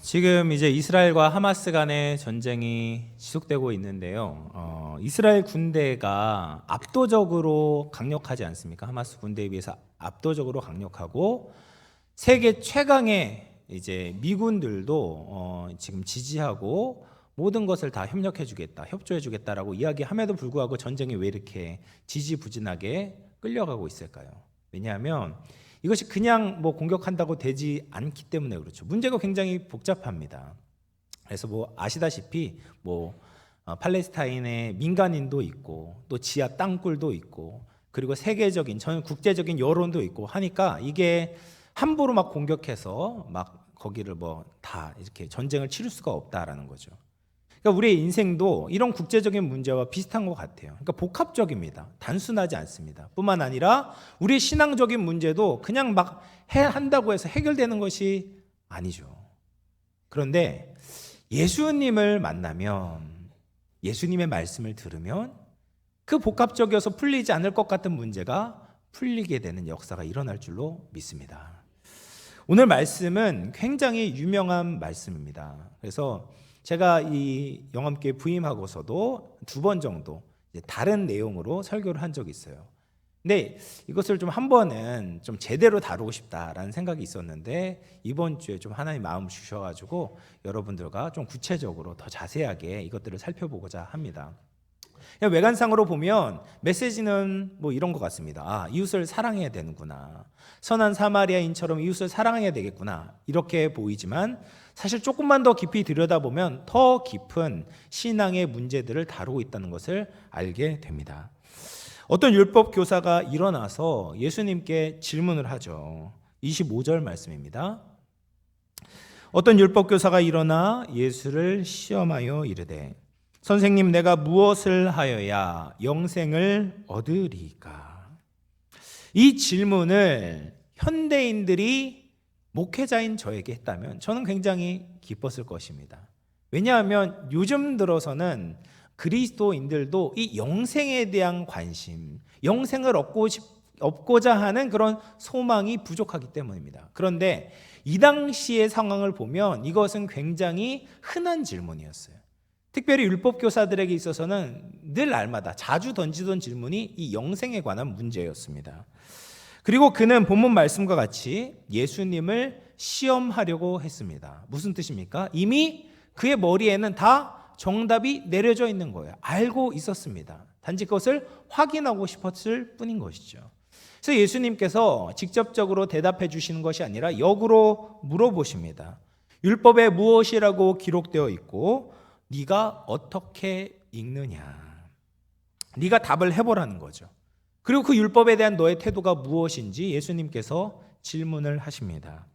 지금 이제 이스라엘과 하마스 간의 전쟁이 지속되고 있는데요. 이스라엘 군대가 압도적으로 강력하지 않습니까? 하마스 군대에 비해서 압도적으로 강력하고 세계 최강의 이제 미군들도 지금 지지하고 모든 것을 다 협력해주겠다, 협조해주겠다라고 이야기함에도 불구하고 전쟁이 왜 이렇게 지지부진하게 끌려가고 있을까요? 왜냐하면 이것이 그냥 뭐 공격한다고 되지 않기 때문에 그렇죠. 문제가 굉장히 복잡합니다. 그래서 뭐 아시다시피 팔레스타인의 민간인도 있고 또 지하 땅굴도 있고 그리고 세계적인 전 국제적인 여론도 있고 하니까 이게 함부로 막 공격해서 막 거기를 뭐 다 이렇게 전쟁을 치를 수가 없다라는 거죠. 그러니까 우리의 인생도 이런 국제적인 문제와 비슷한 것 같아요. 그러니까 복합적입니다. 단순하지 않습니다. 뿐만 아니라 우리 신앙적인 문제도 그냥 막 한다고 해서 해결되는 것이 아니죠. 그런데 예수님을 만나면, 예수님의 말씀을 들으면 그 복합적이어서 풀리지 않을 것 같은 문제가 풀리게 되는 역사가 일어날 줄로 믿습니다. 오늘 말씀은 굉장히 유명한 말씀입니다. 그래서 제가 이 영암교회 부임하고서도 2번 정도 다른 내용으로 설교를 한 적이 있어요. 근데 이것을 좀 한 번은 좀 제대로 다루고 싶다라는 생각이 있었는데 이번 주에 좀 하나님 마음을 주셔가지고 여러분들과 좀 구체적으로 더 자세하게 이것들을 살펴보고자 합니다. 그냥 외관상으로 보면 메시지는 뭐 이런 것 같습니다. 이웃을 사랑해야 되는구나. 선한 사마리아인처럼 이웃을 사랑해야 되겠구나. 이렇게 보이지만 사실 조금만 더 깊이 들여다보면 더 깊은 신앙의 문제들을 다루고 있다는 것을 알게 됩니다. 어떤 율법 교사가 일어나서 예수님께 질문을 하죠. 25절 말씀입니다. 어떤 율법 교사가 일어나 예수를 시험하여 이르되 선생님, 내가 무엇을 하여야 영생을 얻으리까? 이 질문을 현대인들이 목회자인 저에게 했다면 저는 굉장히 기뻤을 것입니다. 왜냐하면 요즘 들어서는 그리스도인들도 이 영생에 대한 관심, 영생을 얻고자 하는 그런 소망이 부족하기 때문입니다. 그런데 이 당시의 상황을 보면 이것은 굉장히 흔한 질문이었어요. 특별히 율법 교사들에게 있어서는 늘 날마다 자주 던지던 질문이 이 영생에 관한 문제였습니다. 그리고 그는 본문 말씀과 같이 예수님을 시험하려고 했습니다. 무슨 뜻입니까? 이미 그의 머리에는 다 정답이 내려져 있는 거예요. 알고 있었습니다. 단지 그것을 확인하고 싶었을 뿐인 것이죠. 그래서 예수님께서 직접적으로 대답해 주시는 것이 아니라 역으로 물어보십니다. 율법에 무엇이라고 기록되어 있고 네가 어떻게 읽느냐? 네가 답을 해보라는 거죠. 그리고 그 율법에 대한 너의 태도가 무엇인지 예수님께서 질문을 하십니다.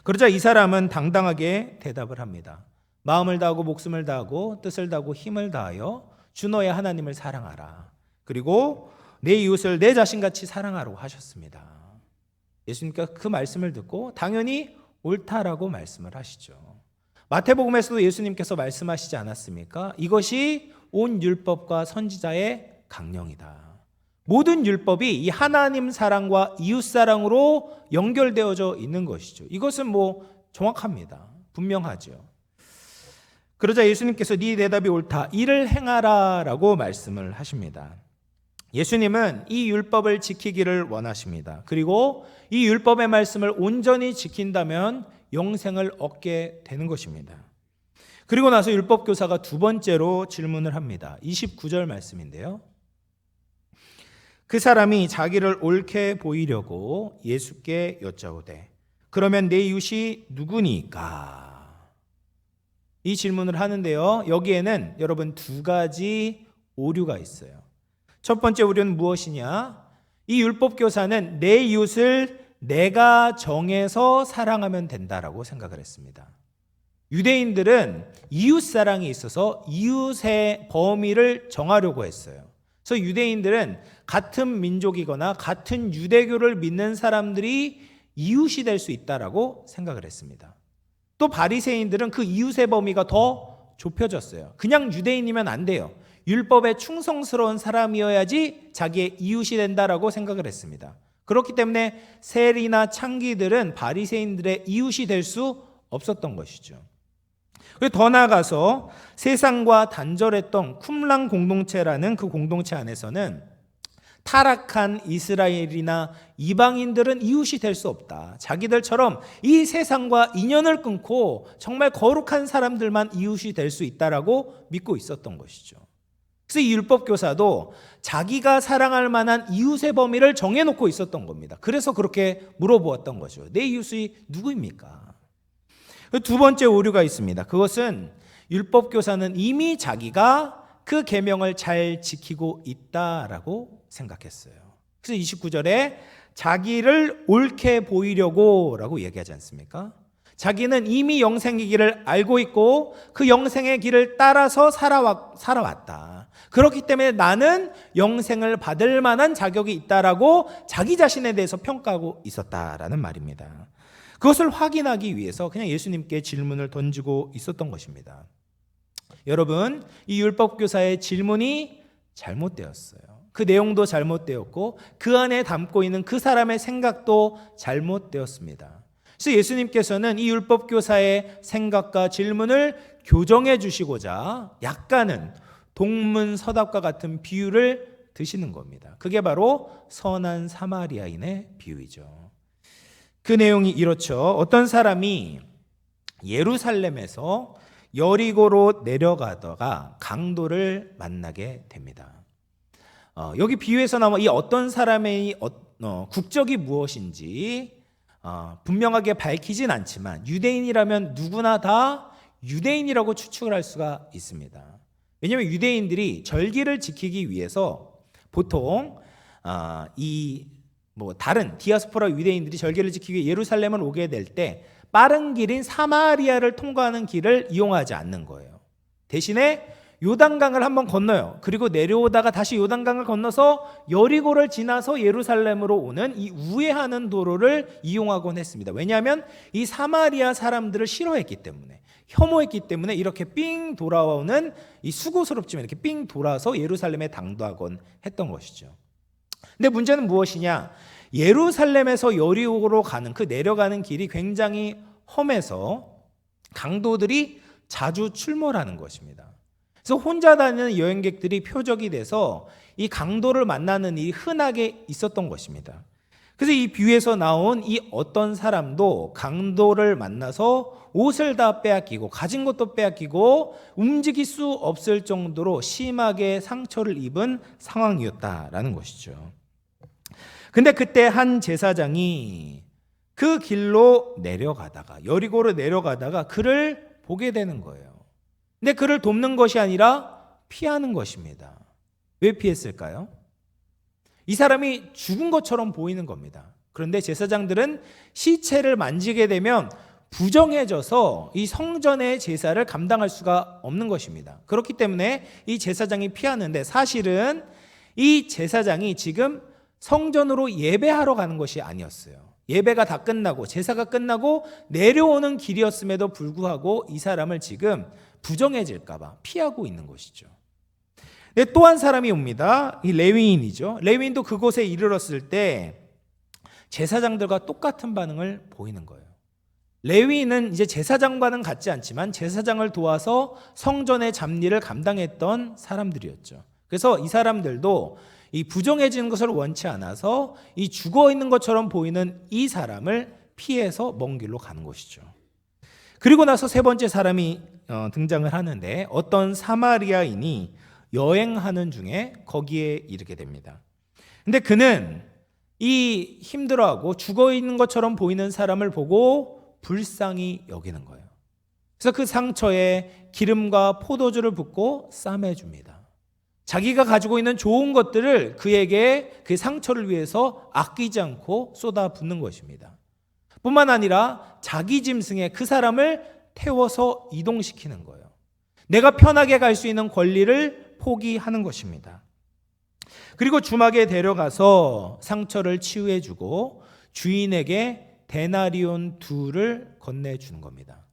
그러자 이 사람은 당당하게 대답을 합니다. 마음을 다하고 목숨을 다하고 뜻을 다하고 힘을 다하여 주 너의 하나님을 사랑하라. 그리고 내 이웃을 내 자신같이 사랑하라고 하셨습니다. 예수님께서 그 말씀을 듣고 당연히 옳다라고 말씀을 하시죠. 마태복음에서도 예수님께서 말씀하시지 않았습니까? 이것이 온 율법과 선지자의 강령이다. 모든 율법이 이 하나님 사랑과 이웃 사랑으로 연결되어져 있는 것이죠. 이것은 정확합니다. 분명하죠. 그러자 예수님께서 네 대답이 옳다. 이를 행하라라고 말씀을 하십니다. 예수님은 이 율법을 지키기를 원하십니다. 그리고 이 율법의 말씀을 온전히 지킨다면 영생을 얻게 되는 것입니다. 그리고 나서 율법 교사가 2번째로 질문을 합니다. 29절 말씀인데요. 그 사람이 자기를 옳게 보이려고 예수께 여짜오되 그러면 내 이웃이 누구니까? 이 질문을 하는데요. 여기에는 여러분 2가지 오류가 있어요. 첫 번째 오류는 무엇이냐? 이 율법 교사는 내 이웃을 내가 정해서 사랑하면 된다라고 생각을 했습니다. 유대인들은 이웃 사랑에 있어서 이웃의 범위를 정하려고 했어요. 그래서 유대인들은 같은 민족이거나 같은 유대교를 믿는 사람들이 이웃이 될 수 있다라고 생각을 했습니다. 또 바리새인들은 그 이웃의 범위가 더 좁혀졌어요. 그냥 유대인이면 안 돼요. 율법에 충성스러운 사람이어야지 자기의 이웃이 된다라고 생각을 했습니다. 그렇기 때문에 세리나 창기들은 바리새인들의 이웃이 될 수 없었던 것이죠. 그리고 더 나아가서 세상과 단절했던 쿰랑 공동체라는 그 공동체 안에서는 타락한 이스라엘이나 이방인들은 이웃이 될 수 없다. 자기들처럼 이 세상과 인연을 끊고 정말 거룩한 사람들만 이웃이 될 수 있다라고 믿고 있었던 것이죠. 그래서 이 율법교사도 자기가 사랑할 만한 이웃의 범위를 정해놓고 있었던 겁니다. 그래서 그렇게 물어보았던 거죠. 내 이웃이 누구입니까? 두 번째 오류가 있습니다. 그것은 율법교사는 이미 자기가 그 계명을 잘 지키고 있다라고 생각했어요. 그래서 29절에 자기를 옳게 보이려고 라고 얘기하지 않습니까? 자기는 이미 영생의 길을 알고 있고 그 영생의 길을 따라서 살아왔다. 그렇기 때문에 나는 영생을 받을 만한 자격이 있다라고 자기 자신에 대해서 평가하고 있었다라는 말입니다. 그것을 확인하기 위해서 그냥 예수님께 질문을 던지고 있었던 것입니다. 여러분, 이 율법교사의 질문이 잘못되었어요. 그 내용도 잘못되었고 그 안에 담고 있는 그 사람의 생각도 잘못되었습니다. 그래서 예수님께서는 이 율법교사의 생각과 질문을 교정해 주시고자 약간은 동문서답과 같은 비유를 드시는 겁니다. 그게 바로 선한 사마리아인의 비유이죠. 그 내용이 이렇죠. 어떤 사람이 예루살렘에서 여리고로 내려가다가 강도를 만나게 됩니다. 여기 비유에서 나온 이 어떤 사람의 국적이 무엇인지 분명하게 밝히진 않지만 유대인이라면 누구나 다 유대인이라고 추측을 할 수가 있습니다. 왜냐하면 유대인들이 절기를 지키기 위해서 보통 다른 디아스포라 유대인들이 절기를 지키기 위해 예루살렘을 오게 될 때 빠른 길인 사마리아를 통과하는 길을 이용하지 않는 거예요. 대신에 요단강을 한번 건너요. 그리고 내려오다가 다시 요단강을 건너서 여리고를 지나서 예루살렘으로 오는 이 우회하는 도로를 이용하곤 했습니다. 왜냐하면 이 사마리아 사람들을 싫어했기 때문에, 혐오했기 때문에 이렇게 삥 돌아오는 이 수고스럽지만 이렇게 삥 돌아서 예루살렘에 당도하곤 했던 것이죠. 근데 문제는 무엇이냐? 예루살렘에서 여리고로 가는 그 내려가는 길이 굉장히 험해서 강도들이 자주 출몰하는 것입니다. 그래서 혼자 다니는 여행객들이 표적이 돼서 이 강도를 만나는 일이 흔하게 있었던 것입니다. 그래서 이 비유에서 나온 이 어떤 사람도 강도를 만나서 옷을 다 빼앗기고 가진 것도 빼앗기고 움직일 수 없을 정도로 심하게 상처를 입은 상황이었다라는 것이죠. 근데 그때 한 제사장이 그 길로 내려가다가 여리고로 내려가다가 그를 보게 되는 거예요. 근데 그를 돕는 것이 아니라 피하는 것입니다. 왜 피했을까요? 이 사람이 죽은 것처럼 보이는 겁니다. 그런데 제사장들은 시체를 만지게 되면 부정해져서 이 성전의 제사를 감당할 수가 없는 것입니다. 그렇기 때문에 이 제사장이 피하는데 사실은 이 제사장이 지금 성전으로 예배하러 가는 것이 아니었어요. 예배가 다 끝나고 제사가 끝나고 내려오는 길이었음에도 불구하고 이 사람을 지금 부정해질까 봐 피하고 있는 것이죠. 또 한 사람이 옵니다. 이 레위인이죠. 레위인도 그곳에 이르렀을 때 제사장들과 똑같은 반응을 보이는 거예요. 레위인은 이제 제사장과는 같지 않지만 제사장을 도와서 성전의 잡일을 감당했던 사람들이었죠. 그래서 이 사람들도 이 부정해지는 것을 원치 않아서 이 죽어 있는 것처럼 보이는 이 사람을 피해서 먼 길로 가는 것이죠. 그리고 나서 세 번째 사람이 등장을 하는데 어떤 사마리아인이 여행하는 중에 거기에 이르게 됩니다. 근데 그는 이 힘들어하고 죽어 있는 것처럼 보이는 사람을 보고 불쌍히 여기는 거예요. 그래서 그 상처에 기름과 포도주를 붓고 싸매줍니다. 자기가 가지고 있는 좋은 것들을 그에게 그 상처를 위해서 아끼지 않고 쏟아붓는 것입니다. 뿐만 아니라 자기 짐승에 그 사람을 태워서 이동시키는 거예요. 내가 편하게 갈 수 있는 권리를 포기하는 것입니다. 그리고 주막에 데려가서 상처를 치유해주고 주인에게 데나리온 둘을 건네주는 겁니다.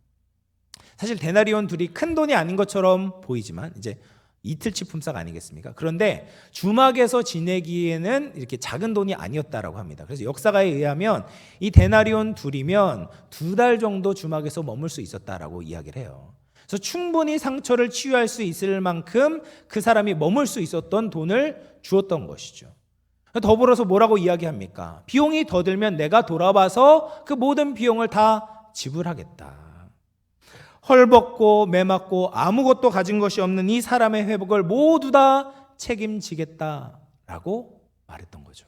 사실 데나리온 둘이 큰 돈이 아닌 것처럼 보이지만 이제 이틀치 품삯 아니겠습니까? 그런데 주막에서 지내기에는 이렇게 작은 돈이 아니었다라고 합니다. 그래서 역사가에 의하면 이 데나리온 둘이면 2달 정도 주막에서 머물 수 있었다라고 이야기를 해요. 그래서 충분히 상처를 치유할 수 있을 만큼 그 사람이 머물 수 있었던 돈을 주었던 것이죠. 더불어서 뭐라고 이야기합니까? 비용이 더 들면 내가 돌아와서 그 모든 비용을 다 지불하겠다. 헐벗고 매맞고 아무것도 가진 것이 없는 이 사람의 회복을 모두 다 책임지겠다라고 말했던 거죠.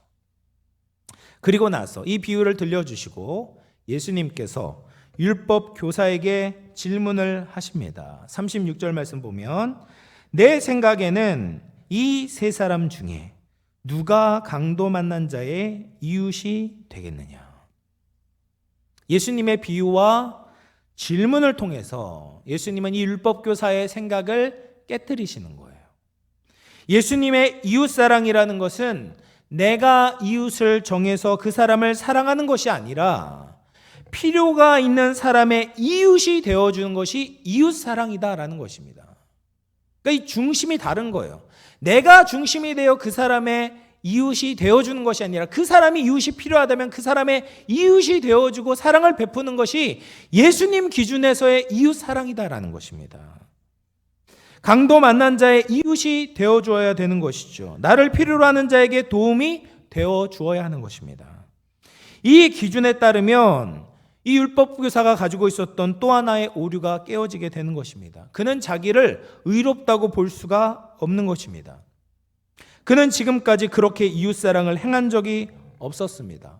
그리고 나서 이 비유를 들려주시고 예수님께서 율법 교사에게 질문을 하십니다. 36절 말씀 보면 내 생각에는 이 세 사람 중에 누가 강도 만난 자의 이웃이 되겠느냐. 예수님의 비유와 질문을 통해서 예수님은 이 율법교사의 생각을 깨뜨리시는 거예요. 예수님의 이웃사랑이라는 것은 내가 이웃을 정해서 그 사람을 사랑하는 것이 아니라 필요가 있는 사람의 이웃이 되어주는 것이 이웃사랑이다라는 것입니다. 그러니까 이 중심이 다른 거예요. 내가 중심이 되어 그 사람의 이웃이 되어주는 것이 아니라 그 사람이 이웃이 필요하다면 그 사람의 이웃이 되어주고 사랑을 베푸는 것이 예수님 기준에서의 이웃사랑이다라는 것입니다. 강도 만난 자의 이웃이 되어주어야 되는 것이죠. 나를 필요로 하는 자에게 도움이 되어주어야 하는 것입니다. 이 기준에 따르면 이 율법교사가 가지고 있었던 또 하나의 오류가 깨어지게 되는 것입니다. 그는 자기를 의롭다고 볼 수가 없는 것입니다. 그는 지금까지 그렇게 이웃사랑을 행한 적이 없었습니다.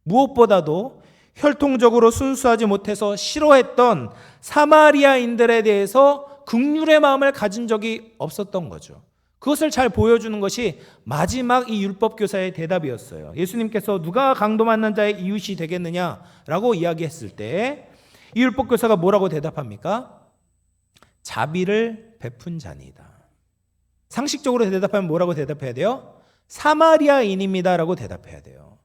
무엇보다도 혈통적으로 순수하지 못해서 싫어했던 사마리아인들에 대해서 긍휼의 마음을 가진 적이 없었던 거죠. 그것을 잘 보여주는 것이 마지막 이 율법교사의 대답이었어요. 예수님께서 누가 강도 만난 자의 이웃이 되겠느냐라고 이야기했을 때 이 율법교사가 뭐라고 대답합니까? 자비를 베푼 자니이다. 상식적으로 대답하면 뭐라고 대답해야 돼요? 사마리아인입니다라고 대답해야 돼요.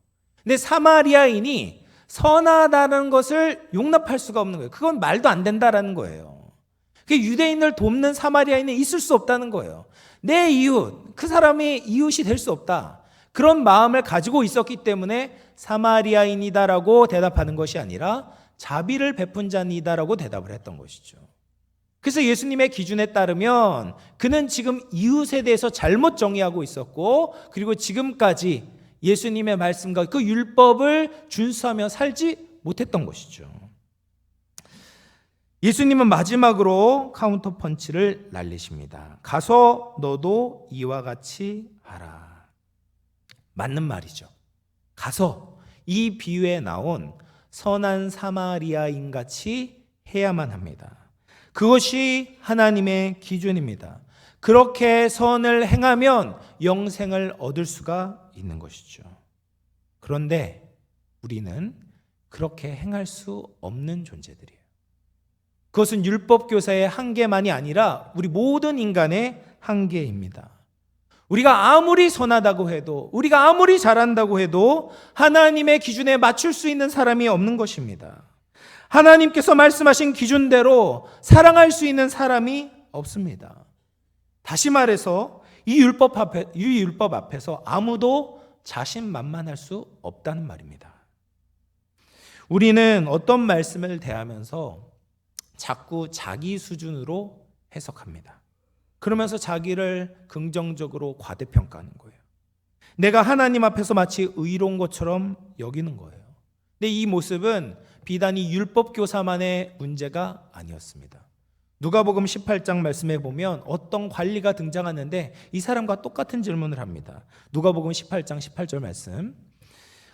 근데 사마리아인이 선하다는 것을 용납할 수가 없는 거예요. 그건 말도 안 된다라는 거예요. 유대인을 돕는 사마리아인은 있을 수 없다는 거예요. 내 이웃, 그 사람이 이웃이 될 수 없다. 그런 마음을 가지고 있었기 때문에 사마리아인이다라고 대답하는 것이 아니라 자비를 베푼 자니다라고 대답을 했던 것이죠. 그래서 예수님의 기준에 따르면 그는 지금 이웃에 대해서 잘못 정의하고 있었고, 그리고 지금까지 예수님의 말씀과 그 율법을 준수하며 살지 못했던 것이죠. 예수님은 마지막으로 카운터 펀치를 날리십니다. 가서 너도 이와 같이 하라. 맞는 말이죠. 가서 이 비유에 나온 선한 사마리아인 같이 해야만 합니다. 그것이 하나님의 기준입니다. 그렇게 선을 행하면 영생을 얻을 수가 있는 것이죠. 그런데 우리는 그렇게 행할 수 없는 존재들이에요. 그것은 율법교사의 한계만이 아니라 우리 모든 인간의 한계입니다. 우리가 아무리 선하다고 해도, 우리가 아무리 잘한다고 해도 하나님의 기준에 맞출 수 있는 사람이 없는 것입니다. 하나님께서 말씀하신 기준대로 사랑할 수 있는 사람이 없습니다. 다시 말해서 이 율법 앞에서 아무도 자신만만할 수 없다는 말입니다. 우리는 어떤 말씀을 대하면서 자꾸 자기 수준으로 해석합니다. 그러면서 자기를 긍정적으로 과대평가하는 거예요. 내가 하나님 앞에서 마치 의로운 것처럼 여기는 거예요. 근데 이 모습은 비단 이 율법교사만의 문제가 아니었습니다. 누가복음 18장 말씀에 보면 어떤 관리가 등장하는데 이 사람과 똑같은 질문을 합니다. 누가복음 18장 18절 말씀.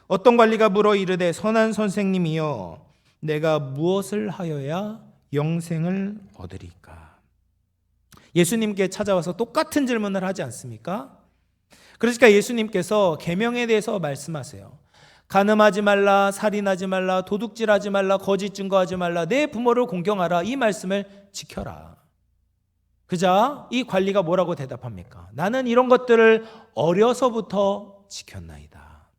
어떤 관리가 물어 이르되 선한 선생님이여 내가 무엇을 하여야 영생을 얻으리까? 예수님께 찾아와서 똑같은 질문을 하지 않습니까? 그러니까 예수님께서 계명에 대해서 말씀하세요. 간음하지 말라, 살인하지 말라, 도둑질하지 말라, 거짓 증거하지 말라, 내 부모를 공경하라, 이 말씀을 지켜라. 그자 이 관리가 뭐라고 대답합니까? 나는 이런 것들을 어려서부터 지켰나이다.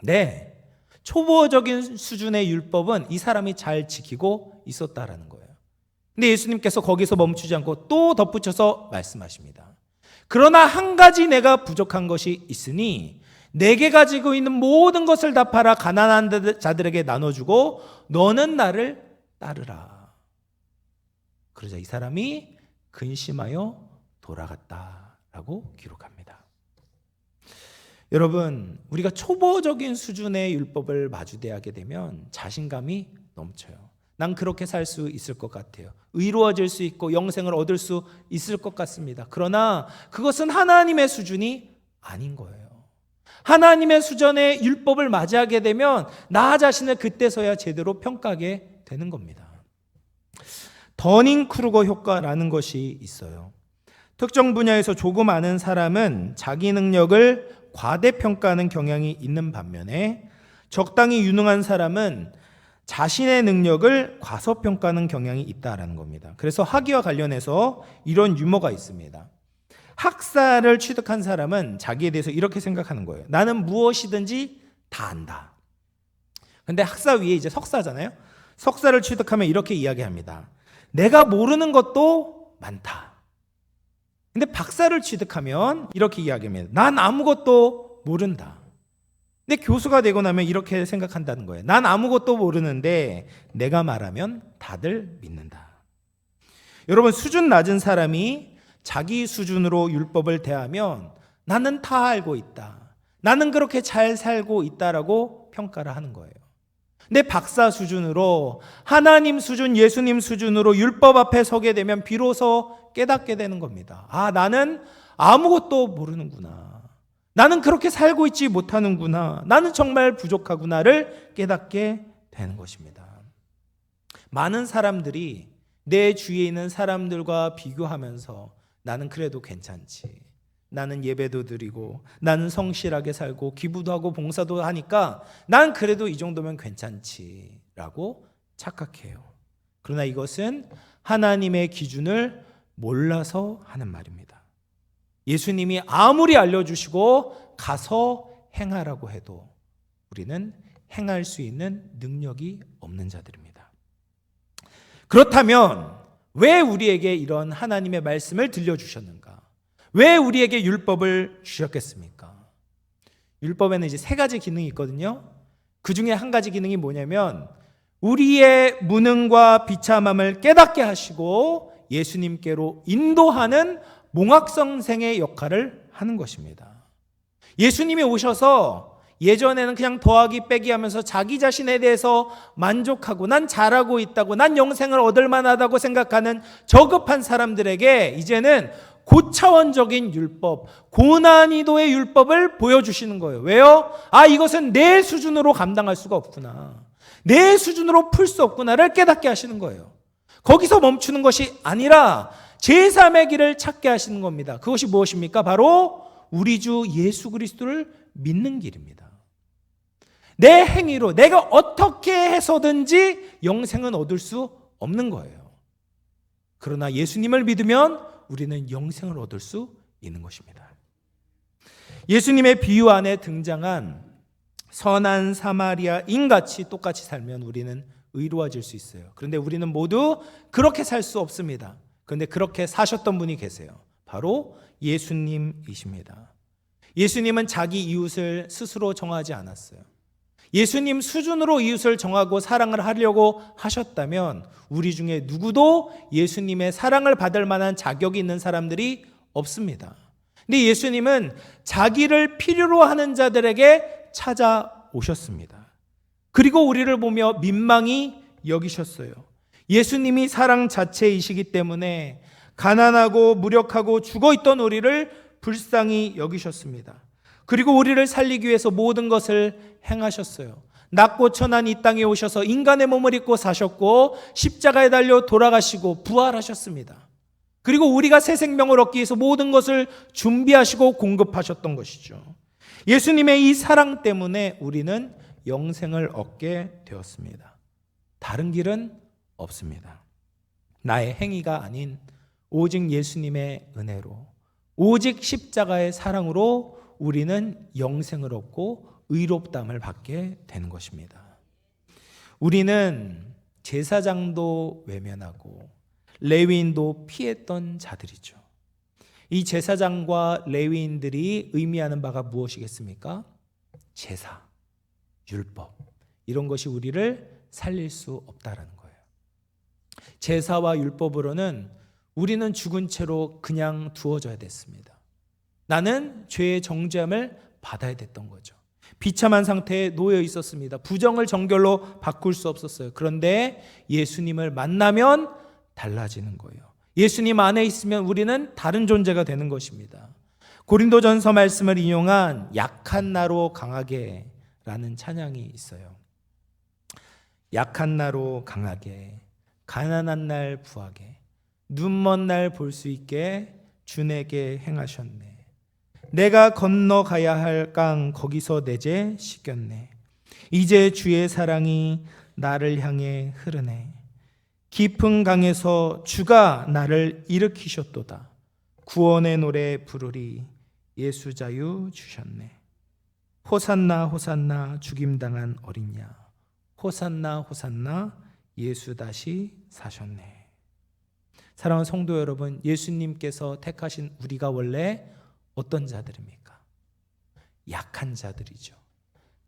네, 초보적인 수준의 율법은 이 사람이 잘 지키고 있었다라는 거예요. 근데 예수님께서 거기서 멈추지 않고 또 덧붙여서 말씀하십니다. 그러나 한 가지 내가 부족한 것이 있으니 내게 가지고 있는 모든 것을 다 팔아 가난한 자들에게 나눠주고 너는 나를 따르라. 그러자 이 사람이 근심하여 돌아갔다라고 기록합니다. 여러분, 우리가 초보적인 수준의 율법을 마주대하게 되면 자신감이 넘쳐요. 난 그렇게 살 수 있을 것 같아요. 의로워질 수 있고 영생을 얻을 수 있을 것 같습니다. 그러나 그것은 하나님의 수준이 아닌 거예요. 하나님의 수준의 율법을 맞이하게 되면 나 자신을 그때서야 제대로 평가하게 되는 겁니다. 더닝크루거 효과라는 것이 있어요. 특정 분야에서 조금 아는 사람은 자기 능력을 과대평가하는 경향이 있는 반면에 적당히 유능한 사람은 자신의 능력을 과소평가하는 경향이 있다라는 겁니다. 그래서 학위와 관련해서 이런 유머가 있습니다. 학사를 취득한 사람은 자기에 대해서 이렇게 생각하는 거예요. 나는 무엇이든지 다 안다. 근데 학사 위에 이제 석사잖아요. 석사를 취득하면 이렇게 이야기합니다. 내가 모르는 것도 많다. 근데 박사를 취득하면 이렇게 이야기합니다. 난 아무것도 모른다. 근데 교수가 되고 나면 이렇게 생각한다는 거예요. 난 아무것도 모르는데 내가 말하면 다들 믿는다. 여러분, 수준 낮은 사람이 자기 수준으로 율법을 대하면 나는 다 알고 있다. 나는 그렇게 잘 살고 있다라고 평가를 하는 거예요. 근데 박사 수준으로 하나님 수준, 예수님 수준으로 율법 앞에 서게 되면 비로소 깨닫게 되는 겁니다. 아, 나는 아무것도 모르는구나. 나는 그렇게 살고 있지 못하는구나. 나는 정말 부족하구나를 깨닫게 되는 것입니다. 많은 사람들이 내 주위에 있는 사람들과 비교하면서 나는 그래도 괜찮지. 나는 예배도 드리고 나는 성실하게 살고 기부도 하고 봉사도 하니까 난 그래도 이 정도면 괜찮지 라고 착각해요. 그러나 이것은 하나님의 기준을 몰라서 하는 말입니다. 예수님이 아무리 알려주시고 가서 행하라고 해도 우리는 행할 수 있는 능력이 없는 자들입니다. 그렇다면 왜 우리에게 이런 하나님의 말씀을 들려주셨는가? 왜 우리에게 율법을 주셨겠습니까? 율법에는 이제 3가지 기능이 있거든요. 그 중에 한 가지 기능이 뭐냐면 우리의 무능과 비참함을 깨닫게 하시고 예수님께로 인도하는 몽학선생의 역할을 하는 것입니다. 예수님이 오셔서 예전에는 그냥 더하기 빼기 하면서 자기 자신에 대해서 만족하고 난 잘하고 있다고, 난 영생을 얻을 만하다고 생각하는 저급한 사람들에게 이제는 고차원적인 율법, 고난이도의 율법을 보여주시는 거예요. 왜요? 아, 이것은 내 수준으로 감당할 수가 없구나. 내 수준으로 풀 수 없구나를 깨닫게 하시는 거예요. 거기서 멈추는 것이 아니라 제3의 길을 찾게 하시는 겁니다. 그것이 무엇입니까? 바로 우리 주 예수 그리스도를 믿는 길입니다. 내 행위로 내가 어떻게 해서든지 영생은 얻을 수 없는 거예요. 그러나 예수님을 믿으면 우리는 영생을 얻을 수 있는 것입니다. 예수님의 비유 안에 등장한 선한 사마리아인같이 똑같이 살면 우리는 의로워질 수 있어요. 그런데 우리는 모두 그렇게 살 수 없습니다. 그런데 그렇게 사셨던 분이 계세요. 바로 예수님이십니다. 예수님은 자기 이웃을 스스로 정하지 않았어요. 예수님 수준으로 이웃을 정하고 사랑을 하려고 하셨다면 우리 중에 누구도 예수님의 사랑을 받을 만한 자격이 있는 사람들이 없습니다. 근데 예수님은 자기를 필요로 하는 자들에게 찾아오셨습니다. 그리고 우리를 보며 민망히 여기셨어요. 예수님이 사랑 자체이시기 때문에 가난하고 무력하고 죽어있던 우리를 불쌍히 여기셨습니다. 그리고 우리를 살리기 위해서 모든 것을 행하셨어요. 낮고 천한 이 땅에 오셔서 인간의 몸을 입고 사셨고 십자가에 달려 돌아가시고 부활하셨습니다. 그리고 우리가 새 생명을 얻기 위해서 모든 것을 준비하시고 공급하셨던 것이죠. 예수님의 이 사랑 때문에 우리는 영생을 얻게 되었습니다. 다른 길은 없습니다. 나의 행위가 아닌 오직 예수님의 은혜로, 오직 십자가의 사랑으로 우리는 영생을 얻고 의롭다함을 받게 되는 것입니다. 우리는 제사장도 외면하고 레위인도 피했던 자들이죠. 이 제사장과 레위인들이 의미하는 바가 무엇이겠습니까? 제사, 율법, 이런 것이 우리를 살릴 수 없다라는 거예요. 제사와 율법으로는 우리는 죽은 채로 그냥 두어져야 됐습니다. 나는 죄의 정죄함을 받아야 됐던 거죠. 비참한 상태에 놓여 있었습니다. 부정을 정결로 바꿀 수 없었어요. 그런데 예수님을 만나면 달라지는 거예요. 예수님 안에 있으면 우리는 다른 존재가 되는 것입니다. 고린도전서 말씀을 인용한 약한 나로 강하게 라는 찬양이 있어요. 약한 나로 강하게, 가난한 날 부하게, 눈먼 날 볼 수 있게 주 내게 행하셨네. 내가 건너가야 할 강 거기서 내 죄 씻겼네. 이제 주의 사랑이 나를 향해 흐르네. 깊은 강에서 주가 나를 일으키셨도다. 구원의 노래 부르리. 예수 자유 주셨네. 호산나 호산나 죽임당한 어린 양. 호산나 호산나 예수 다시 사셨네. 사랑하는 성도 여러분, 예수님께서 택하신 우리가 원래 어떤 자들입니까? 약한 자들이죠.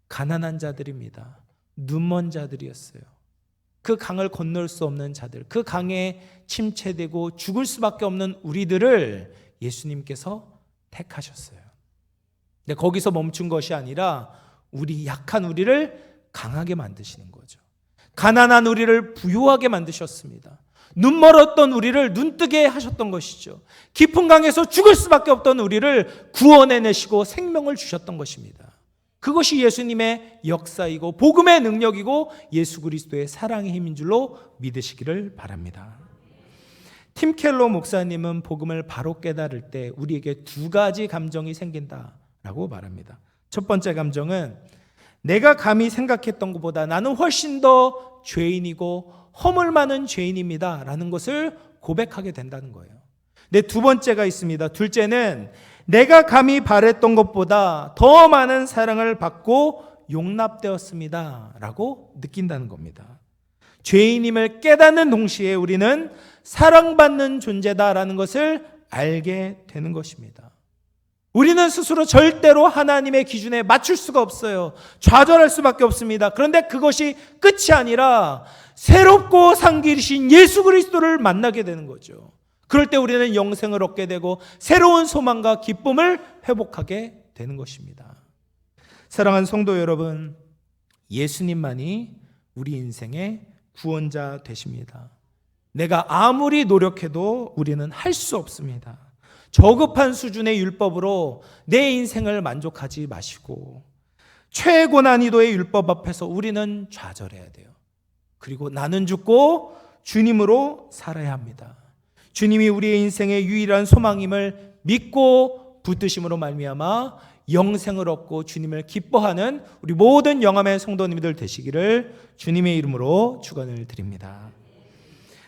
가난한 자들입니다. 눈먼 자들이었어요. 그 강을 건널 수 없는 자들, 그 강에 침체되고 죽을 수밖에 없는 우리들을 예수님께서 택하셨어요. 근데 거기서 멈춘 것이 아니라 우리 약한 우리를 강하게 만드시는 거죠. 가난한 우리를 부유하게 만드셨습니다. 눈멀었던 우리를 눈뜨게 하셨던 것이죠. 깊은 강에서 죽을 수밖에 없던 우리를 구원해내시고 생명을 주셨던 것입니다. 그것이 예수님의 역사이고 복음의 능력이고 예수 그리스도의 사랑의 힘인 줄로 믿으시기를 바랍니다. 팀 켈러 목사님은 복음을 바로 깨달을 때 우리에게 두 가지 감정이 생긴다라고 말합니다. 첫 번째 감정은 내가 감히 생각했던 것보다 나는 훨씬 더 죄인이고 허물 많은 죄인입니다 라는 것을 고백하게 된다는 거예요. 근데 두 번째가 있습니다. 둘째는 내가 감히 바랬던 것보다 더 많은 사랑을 받고 용납되었습니다 라고 느낀다는 겁니다. 죄인임을 깨닫는 동시에 우리는 사랑받는 존재다라는 것을 알게 되는 것입니다. 우리는 스스로 절대로 하나님의 기준에 맞출 수가 없어요. 좌절할 수밖에 없습니다. 그런데 그것이 끝이 아니라 새롭고 상기이신 예수 그리스도를 만나게 되는 거죠. 그럴 때 우리는 영생을 얻게 되고 새로운 소망과 기쁨을 회복하게 되는 것입니다. 사랑하는 성도 여러분, 예수님만이 우리 인생의 구원자 되십니다. 내가 아무리 노력해도 우리는 할 수 없습니다. 저급한 수준의 율법으로 내 인생을 만족하지 마시고 최고 난이도의 율법 앞에서 우리는 좌절해야 돼요. 그리고 나는 죽고 주님으로 살아야 합니다. 주님이 우리의 인생의 유일한 소망임을 믿고 붙드심으로 말미암아 영생을 얻고 주님을 기뻐하는 우리 모든 영암의 성도님들 되시기를 주님의 이름으로 축원을 드립니다.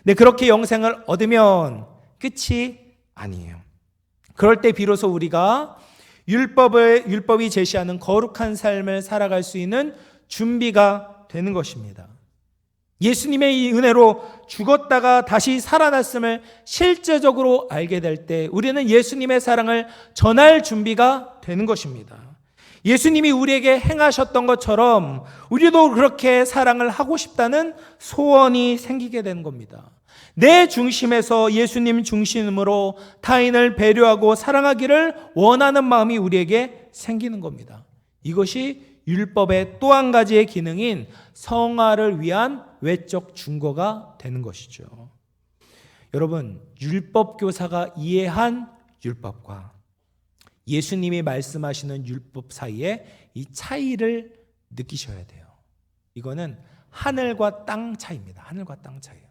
네, 그렇게 영생을 얻으면 끝이 아니에요. 그럴 때 비로소 우리가 율법이 제시하는 거룩한 삶을 살아갈 수 있는 준비가 되는 것입니다. 예수님의 이 은혜로 죽었다가 다시 살아났음을 실제적으로 알게 될 때 우리는 예수님의 사랑을 전할 준비가 되는 것입니다. 예수님이 우리에게 행하셨던 것처럼 우리도 그렇게 사랑을 하고 싶다는 소원이 생기게 되는 겁니다. 내 중심에서 예수님 중심으로 타인을 배려하고 사랑하기를 원하는 마음이 우리에게 생기는 겁니다. 이것이 율법의 또 한 가지의 기능인 성화를 위한 외적 증거가 되는 것이죠. 여러분, 율법 교사가 이해한 율법과 예수님이 말씀하시는 율법 사이에 이 차이를 느끼셔야 돼요. 이거는 하늘과 땅 차이입니다. 하늘과 땅 차이예요.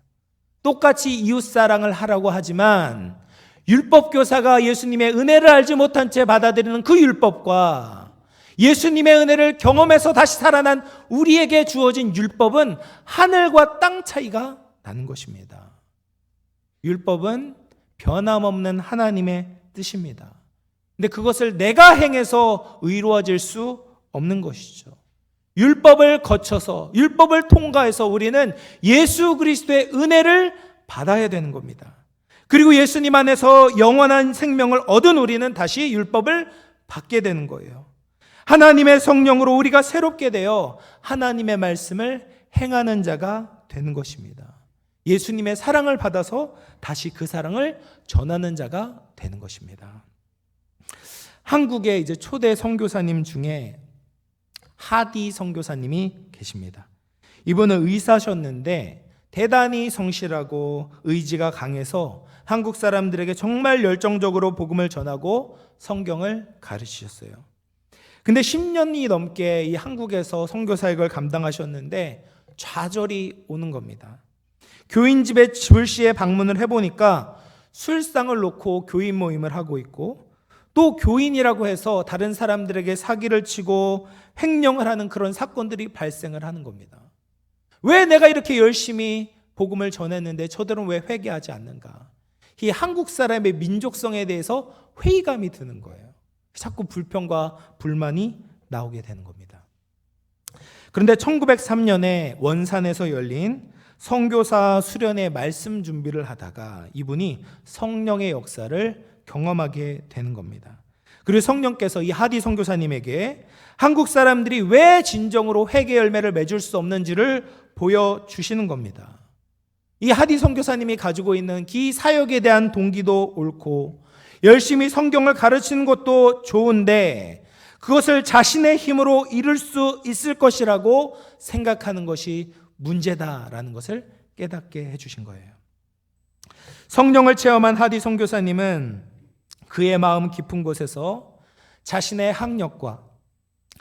똑같이 이웃사랑을 하라고 하지만 율법 교사가 예수님의 은혜를 알지 못한 채 받아들이는 그 율법과 예수님의 은혜를 경험해서 다시 살아난 우리에게 주어진 율법은 하늘과 땅 차이가 나는 것입니다. 율법은 변함없는 하나님의 뜻입니다. 근데 그것을 내가 행해서 의로워질 수 없는 것이죠. 율법을 거쳐서 율법을 통과해서 우리는 예수 그리스도의 은혜를 받아야 되는 겁니다. 그리고 예수님 안에서 영원한 생명을 얻은 우리는 다시 율법을 받게 되는 거예요. 하나님의 성령으로 우리가 새롭게 되어 하나님의 말씀을 행하는 자가 되는 것입니다. 예수님의 사랑을 받아서 다시 그 사랑을 전하는 자가 되는 것입니다. 한국의 이제 초대 선교사님 중에 하디 선교사님이 계십니다. 이분은 의사셨는데 대단히 성실하고 의지가 강해서 한국 사람들에게 정말 열정적으로 복음을 전하고 성경을 가르치셨어요. 근데 10년이 넘게 이 한국에서 선교 사역을 감당하셨는데 좌절이 오는 겁니다. 교인 집에 불시에 방문을 해보니까 술상을 놓고 교인 모임을 하고 있고, 또 교인이라고 해서 다른 사람들에게 사기를 치고 횡령을 하는 그런 사건들이 발생을 하는 겁니다. 왜 내가 이렇게 열심히 복음을 전했는데 저들은 왜 회개하지 않는가? 이 한국 사람의 민족성에 대해서 회의감이 드는 거예요. 자꾸 불평과 불만이 나오게 되는 겁니다. 그런데 1903년에 원산에서 열린 선교사 수련회 말씀 준비를 하다가 이분이 성령의 역사를 경험하게 되는 겁니다. 그리고 성령께서 이 하디 선교사님에게 한국 사람들이 왜 진정으로 회개 열매를 맺을 수 없는지를 보여주시는 겁니다. 이 하디 선교사님이 가지고 있는 이 사역에 대한 동기도 옳고 열심히 성경을 가르치는 것도 좋은데 그것을 자신의 힘으로 이룰 수 있을 것이라고 생각하는 것이 문제다라는 것을 깨닫게 해주신 거예요. 성령을 체험한 하디 선교사님은 그의 마음 깊은 곳에서 자신의 학력과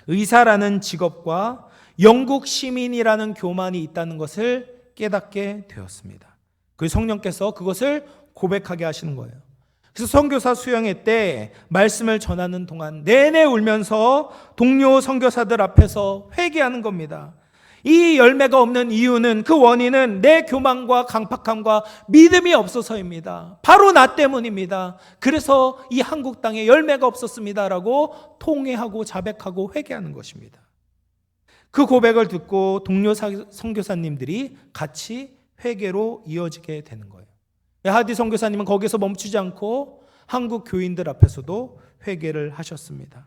의사라는 직업과 영국 시민이라는 교만이 있다는 것을 깨닫게 되었습니다. 그 성령께서 그것을 고백하게 하시는 거예요. 그래서 선교사 수양회 때 말씀을 전하는 동안 내내 울면서 동료 선교사들 앞에서 회개하는 겁니다. 이 열매가 없는 이유는, 그 원인은 내 교만과 강팍함과 믿음이 없어서입니다. 바로 나 때문입니다. 그래서 이 한국 땅에 열매가 없었습니다라고 통회하고 자백하고 회개하는 것입니다. 그 고백을 듣고 동료 선교사님들이 같이 회개로 이어지게 되는 거예요. 하디 선교사님은 거기서 멈추지 않고 한국 교인들 앞에서도 회개를 하셨습니다.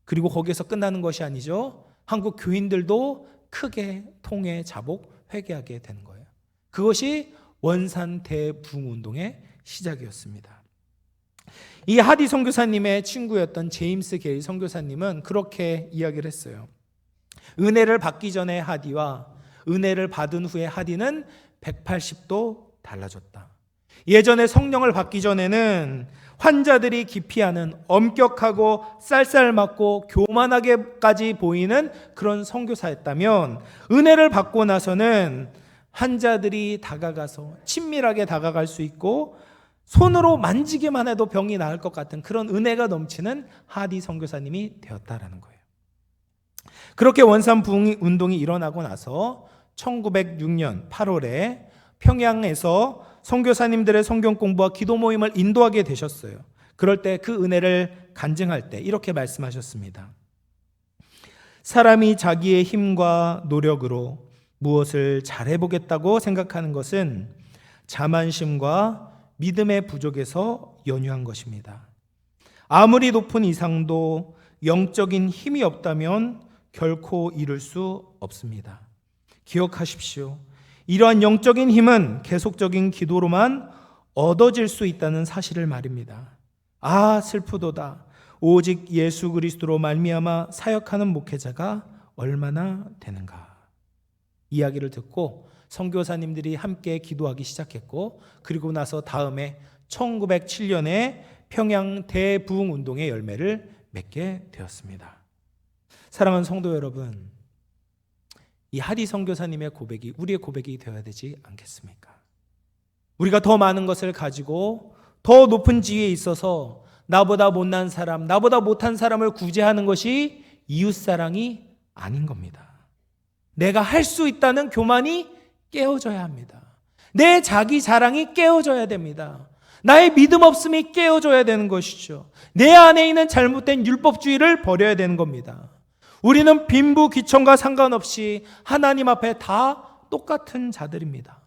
그리고 거기서 끝나는 것이 아니죠. 한국 교인들도 크게 통회, 자복, 회개하게 되는 거예요. 그것이 원산 대부흥운동의 시작이었습니다. 이 하디 선교사님의 친구였던 제임스 게일 선교사님은 그렇게 이야기를 했어요. 은혜를 받기 전에 하디와 은혜를 받은 후에 하디는 180도 달라졌다. 예전에 성령을 받기 전에는 환자들이 기피하는 엄격하고 쌀쌀맞고 교만하게까지 보이는 그런 선교사였다면, 은혜를 받고 나서는 환자들이 다가가서 친밀하게 다가갈 수 있고 손으로 만지기만 해도 병이 나을 것 같은 그런 은혜가 넘치는 하디 선교사님이 되었다라는 거예요. 그렇게 원산 부흥 운동이 일어나고 나서 1906년 8월에 평양에서 선교사님들의 성경 공부와 기도 모임을 인도하게 되셨어요. 그럴 때 그 은혜를 간증할 때 이렇게 말씀하셨습니다. 사람이 자기의 힘과 노력으로 무엇을 잘해보겠다고 생각하는 것은 자만심과 믿음의 부족에서 연유한 것입니다. 아무리 높은 이상도 영적인 힘이 없다면 결코 이룰 수 없습니다. 기억하십시오. 이러한 영적인 힘은 계속적인 기도로만 얻어질 수 있다는 사실을 말입니다. 아, 슬프도다. 오직 예수 그리스도로 말미암아 사역하는 목회자가 얼마나 되는가. 이야기를 듣고 선교사님들이 함께 기도하기 시작했고, 그리고 나서 다음에 1907년에 평양 대부흥 운동의 열매를 맺게 되었습니다. 사랑하는 성도 여러분, 이 하디 선교사님의 고백이 우리의 고백이 되어야 되지 않겠습니까? 우리가 더 많은 것을 가지고 더 높은 지위에 있어서 나보다 못난 사람, 나보다 못한 사람을 구제하는 것이 이웃사랑이 아닌 겁니다. 내가 할 수 있다는 교만이 깨어져야 합니다. 내 자기 자랑이 깨어져야 됩니다. 나의 믿음 없음이 깨어져야 되는 것이죠. 내 안에 있는 잘못된 율법주의를 버려야 되는 겁니다. 우리는 빈부 귀천과 상관없이 하나님 앞에 다 똑같은 자들입니다.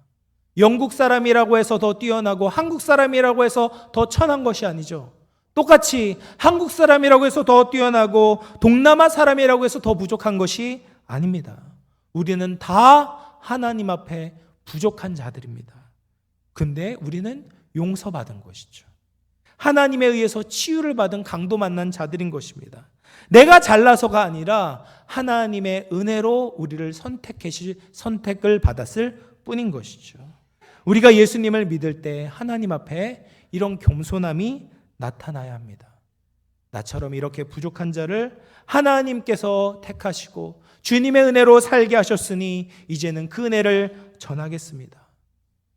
영국 사람이라고 해서 더 뛰어나고 한국 사람이라고 해서 더 천한 것이 아니죠. 똑같이 한국 사람이라고 해서 더 뛰어나고 동남아 사람이라고 해서 더 부족한 것이 아닙니다. 우리는 다 하나님 앞에 부족한 자들입니다. 근데 우리는 용서받은 것이죠. 하나님에 의해서 치유를 받은 강도 만난 자들인 것입니다. 내가 잘나서가 아니라 하나님의 은혜로 우리를 선택을 받았을 뿐인 것이죠. 우리가 예수님을 믿을 때 하나님 앞에 이런 겸손함이 나타나야 합니다. 나처럼 이렇게 부족한 자를 하나님께서 택하시고 주님의 은혜로 살게 하셨으니 이제는 그 은혜를 전하겠습니다.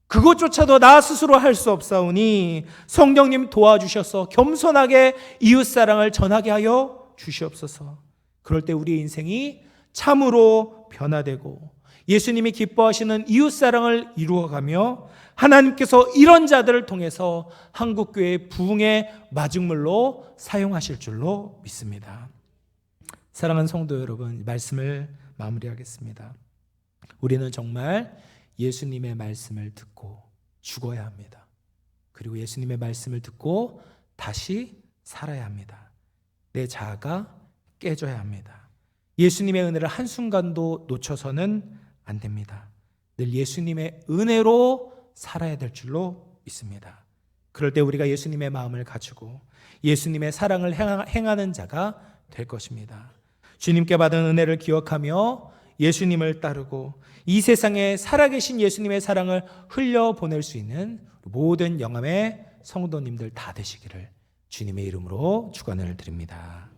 그것조차도 나 스스로 할 수 없사오니 성령님 도와주셔서 겸손하게 이웃사랑을 전하게 하여 주시옵소서. 그럴 때 우리의 인생이 참으로 변화되고 예수님이 기뻐하시는 이웃사랑을 이루어가며 하나님께서 이런 자들을 통해서 한국교회의 부흥의 마중물로 사용하실 줄로 믿습니다. 사랑하는 성도 여러분, 말씀을 마무리하겠습니다. 우리는 정말 예수님의 말씀을 듣고 죽어야 합니다. 그리고 예수님의 말씀을 듣고 다시 살아야 합니다. 내 자아가 깨져야 합니다. 예수님의 은혜를 한순간도 놓쳐서는 안 됩니다. 늘 예수님의 은혜로 살아야 될 줄로 믿습니다. 그럴 때 우리가 예수님의 마음을 가지고 예수님의 사랑을 행하는 자가 될 것입니다. 주님께 받은 은혜를 기억하며 예수님을 따르고 이 세상에 살아계신 예수님의 사랑을 흘려보낼 수 있는 모든 영암의 성도님들 다 되시기를 주님의 이름으로 축원을 드립니다.